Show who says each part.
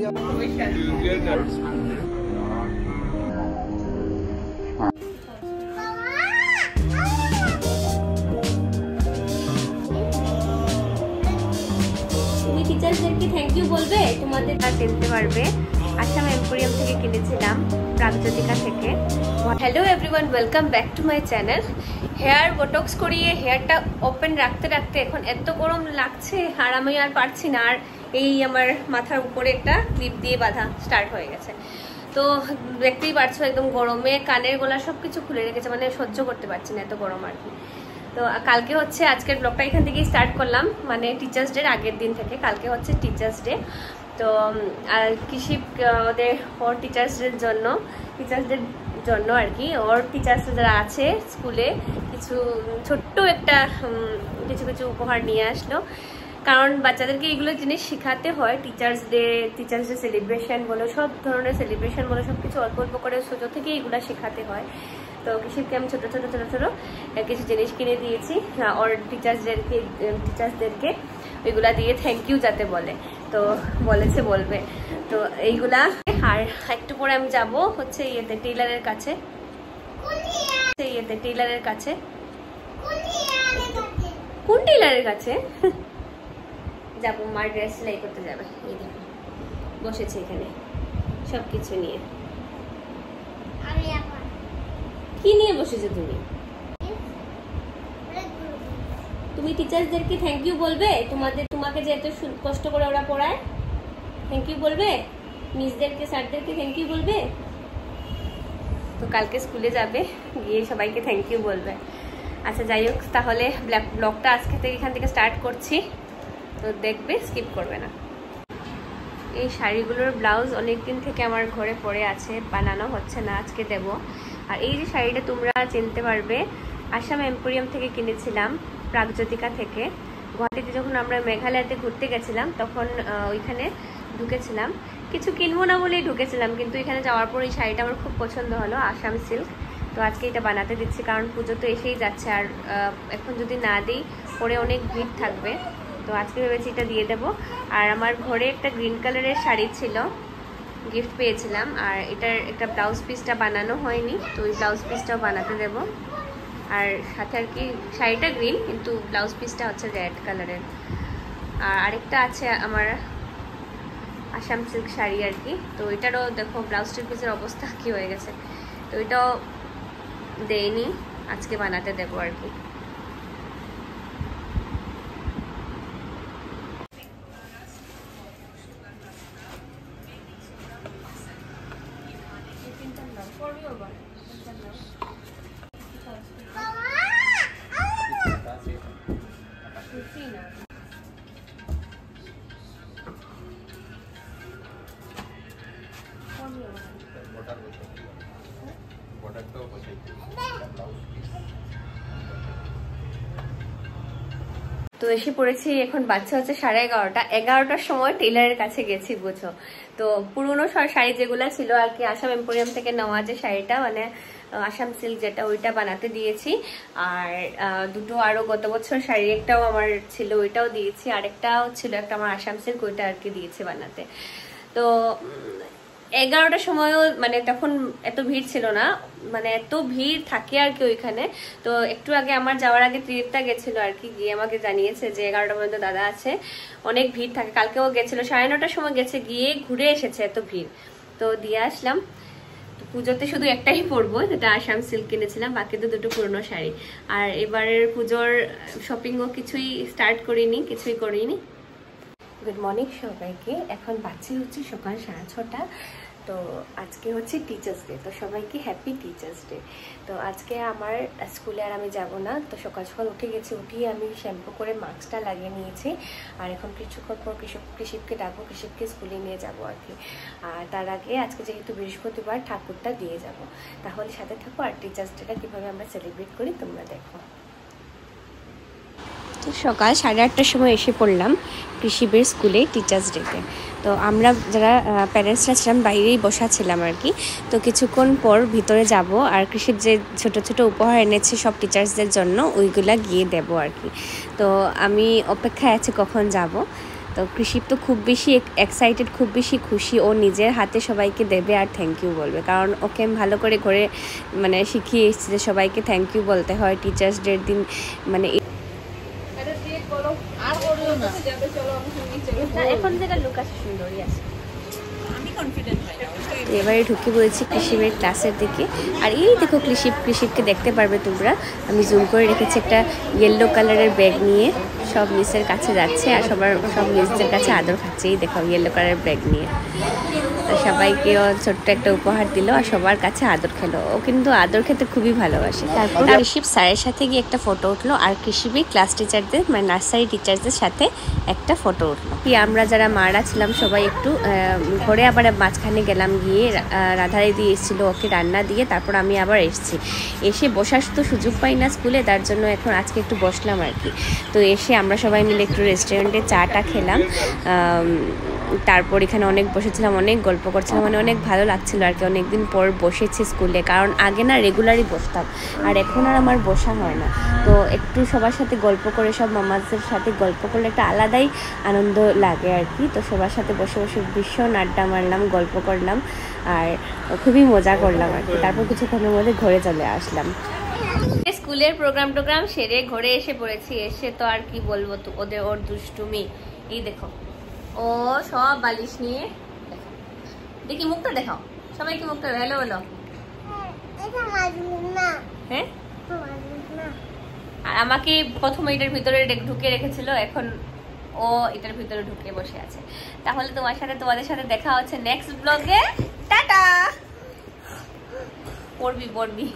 Speaker 1: তুমি টিচারদেরকে thank you বলবে, তোমাদের চিনতে পারবে। আসাম এম্পোরিয়াম থেকে কিনেছিলাম, প্রাগজ্যোতিকা থেকে। Hello everyone, welcome back to my channel. Hair botox করিয়ে হেয়ারটা ওপেন রাখতে রাখতে এখন এত গরম লাগছে আর আমি আর পারছি না। আর এই আমার মাথার উপরে একটা ক্লিপ দিয়ে বাঁধা স্টার্ট হয়ে গেছে। তো দেখতেই পারছো একদম গরমে কানের গলা সব কিছু খুলে রেখেছে, মানে সহ্য করতে পারছি না এত গরম আর কি। তো কালকে হচ্ছে, আজকের ব্লগটা এখান থেকেই স্টার্ট করলাম, মানে টিচার্স ডের আগের দিন থেকে। কালকে হচ্ছে টিচার্স ডে। তো আর কৃষি ওর টিচার্সদের জন্য আর কি, ওর টিচার্স যারা আছে স্কুলে কিছু ছোট্ট একটা কিছু উপহার নিয়ে আসলো। কারণ বাচ্চাদেরকে এগুলো জিনিস শেখাতে হয়। টিচার্স ডে সেলিব্রেশন বলো, সব ধরনের সেলিব্রেশন বলো, সব কিছু অল্প অল্প করে ছোটো থেকে এগুলো শেখাতে হয়। তো কৃষিকে আমি ছোট ছোট কিছু জিনিস কিনে দিয়েছি ওর টিচার্সদেরকে ওইগুলা দিয়ে থ্যাংক ইউ যাতে বলে, তো বলবে। তো এইগুলা আর একটু পরে আমি যাব হচ্ছে টেইলারের কাছে। কোন টেইলারের কাছে যাবো? মার ড্রেস সেলাই করতে যাবে। এই দেখো বসেছে এখানে সবকিছু নিয়ে। কি নিয়ে বসেছো তুমি? তুমি টিচার্সদেরকে থ্যাংক ইউ বলবে? তোমাকে যে এত কষ্ট করে ওরা পড়ায়, থ্যাংক ইউ বলবে? মিসদেরকে, স্যারদেরকে থ্যাংক ইউ বলবে? তো কালকে স্কুলে যাবে, গিয়ে সবাইকে থ্যাংক ইউ বলবে। আচ্ছা যাই হোক, তাহলে ব্লগটা আজকে থেকে এখান থেকে স্টার্ট করছি। তো দেখবে, স্কিপ করবে না। এই শাড়িগুলোর ব্লাউজ অনেকদিন থেকে আমার ঘরে পড়ে আছে, বানানো হচ্ছে না, আজকে দেব। আর এই যে শাড়িটা তোমরা চিনতে পারবে, আসাম এম্পোরিয়াম থেকে কিনেছিলাম, প্রাগজ্যোতিকা থেকে। গুয়াহাটিতে যখন আমরা মেঘালয়তে ঘুরতে গেছিলাম তখন ওইখানে ঢুকেছিলাম, কিছু কিনবো না বলেই ঢুকেছিলাম, কিন্তু এখানে যাওয়ার পর এই শাড়িটা আমার খুব পছন্দ হলো, আসাম সিল্ক। তো আজকে এটা বানাতে দিচ্ছি, কারণ পুজো তো এসেই যাচ্ছে, আর এখন যদি না দিই পরে অনেক ভিড় থাকবে। তো আজকে ভেবেছি এটা দিয়ে দেবো। আর আমার ঘরে একটা গ্রিন কালারের শাড়ি ছিল, গিফট পেয়েছিলাম, আর এটার একটা ব্লাউজ পিসটা বানানো হয়নি, তো ওই ব্লাউজ পিসটাও বানাতে দেব। আর সাথে আর কি শাড়িটা গ্রিন, কিন্তু ব্লাউজ পিসটা হচ্ছে রেড কালারের। আর আরেকটা আছে আমার আসাম সিল্ক শাড়ি আর কি, তো এটারও দেখো ব্লাউজ পিসের অবস্থা কি হয়ে গেছে। তো এটাও দেয়নি, আজকে বানাতে দেবো আর কি। তো এসে পড়েছি, এখন বাচ্চা হচ্ছে 11:30। 11টার সময় টেইলারের কাছে গেছি, বুঝো। তো পুরোনো শাড়ি যেগুলো ছিল আর কি, আসাম এম্পোরিয়াম থেকে নেওয়া যে শাড়িটা, মানে আসাম সিল্ক যেটা, ওইটা বানাতে দিয়েছি। আর দুটো আরো গত বছর শাড়ি একটাও আমার ছিল, ওইটাও দিয়েছি। আরেকটাও ছিল একটা আমার আসাম সিল্ক, ওইটা আর কি দিয়েছি বানাতে। তো 11টার সময়ও মানে তখন এত ভিড় ছিল না, মানে এত ভিড় থাকে আর কি ওইখানে। তো একটু আগে আমার যাওয়ার আগে ত্রিপ্তা গেছিল আর কি, গিয়ে আমাকে জানিয়েছে যে 11টা পর্যন্ত দাদা আছে, অনেক ভিড় থাকে। কালকেও গেছিল, 9:30টার সময় গেছে, গিয়ে ঘুরে এসেছে, এত ভিড়। তো দিয়ে আসলাম। পুজোতে শুধু একটাই পরবো, যেটা আসাম সিল্ক কিনেছিলাম, বাকি তো দুটো পুরনো শাড়ি। আর এবারের পুজোর শপিংও কিছুই করিনি। গুড মর্নিং সবাইকে। এখন বাজে হচ্ছে সকাল 6:30। তো আজকে হচ্ছে টিচার্স ডে, তো সবাইকে হ্যাপি টিচার্স ডে। তো আজকে আমার স্কুলে আর আমি যাব না, তো সকাল সকাল উঠে গেছি, উঠিয়ে আমি শ্যাম্পু করে মাস্কটা লাগিয়ে নিয়েছি। আর এখন কিছুক্ষণ পর কৃষিপকে ডাকবো, কৃষিপকে স্কুলে নিয়ে যাবো আর কি। আর তার আগে আজকে যেহেতু বৃহস্পতিবার, ঠাকুরটা দিয়ে যাব। তাহলে সাথে থাকো, আর টিচার্স ডেটা কীভাবে আমরা সেলিব্রেট করি তোমরা দেখো। তো সকাল 8:30টার সময় এসে পড়লাম কৃষিবের স্কুলে টিচার্স ডেতে। তো আমরা যারা প্যারেন্টসরা ছিলাম বাইরেই বসা ছিলাম আর কি। তো কিছুক্ষণ পর ভিতরে যাব, আর কৃষিব যে ছোট ছোট উপহার এনেছে সব টিচার্সদের জন্য, ওইগুলা গিয়ে দেব আর কি। তো আমি অপেক্ষায় আছি কখন যাব।
Speaker 2: তো কৃষিপ তো খুব বেশি এক্সাইটেড, খুব বেশি খুশি। ও নিজের হাতে সবাইকে দেবে আর থ্যাংক ইউ বলবে, কারণ ওকে আমি ভালো করে ঘরে মানে শিখিয়ে এসেছি যে সবাইকে থ্যাংক ইউ বলতে হয় টিচার্স ডের দিন। মানে
Speaker 1: এখন থেকে লুক আছে, সুন্দরই আছে।
Speaker 2: এবারে ঢুকে পড়েছি কৃষিপের ক্লাসের দিকে। আর এই দেখো কৃষিপকে দেখতে পারবে তোমরা, আমি জুম করে রেখেছি, একটা ইয়েলো কালারের ব্যাগ নিয়ে সব মিসের কাছে যাচ্ছে আর সব মিসদের কাছে আদর খাচ্ছে। এই দেখো ইয়েলো কালারের ব্যাগ নিয়ে। তো সবাইকে ও ছোট্ট একটা উপহার দিল আর সবার কাছে আদর খেলো। ও কিন্তু আদর খেতে খুবই ভালোবাসে। তারপর কৃষিপ স্যারের সাথে গিয়ে একটা ফটো উঠলো আর কৃষিপের ক্লাস টিচারদের মানে নার্সারি টিচারদের সাথে একটা ফটো উঠলো। আমরা যারা মারা ছিলাম সবাই একটু ঘরে আবার মাঝখানে গেলাম, গিয়ে রাধাদিদি এসেছিলো, ওকে রান্না দিয়ে তারপর আমি আবার এসে বসার তো সুযোগ পাই না স্কুলে, তার জন্য এখন আজকে একটু বসলাম আর কি। তো এসে আমরা সবাই মিলে একটু রেস্টুরেন্টে চাটা খেলাম, তারপর এখানে অনেক বসেছিলাম, অনেক গল্প করছিলাম, মানে অনেক ভালো লাগছিলো আর কি। অনেকদিন পর বসেছি স্কুলে, কারণ আগে না রেগুলারই বসতাম আর এখন আর আমার বসা হয় না। তো একটু সবার সাথে গল্প করে, সব মামাদের সাথে গল্প করলে একটা আলাদাই আনন্দ লাগে আর কি। তো সবার সাথে বসে বসে ভীষণ আড্ডা মারলাম, গল্প করলাম আর খুবই মজা করলাম আর কি। তারপর কিছুক্ষণের মধ্যে ঘরে চলে আসলাম।
Speaker 1: স্কুলের প্রোগ্রাম সেরে ঘরে এসে পড়েছি। এসে তো আর কি বলবো, তো ওর দুষ্টুমি। এই দেখো ও সব বালিশ নিয়ে, দেখি মুখটা দেখাও সবাইকে, মুখটা হ্যালো বলো। হ্যাঁ, আর আমাকে প্রথম এটার ভিতরে ঢুকে রেখেছিল, এখন ও এটার ভিতরে ঢুকে বসে আছে। তাহলে তোমাদের সাথে দেখা হচ্ছে নেক্সট ব্লগে। টাটা। পড়বি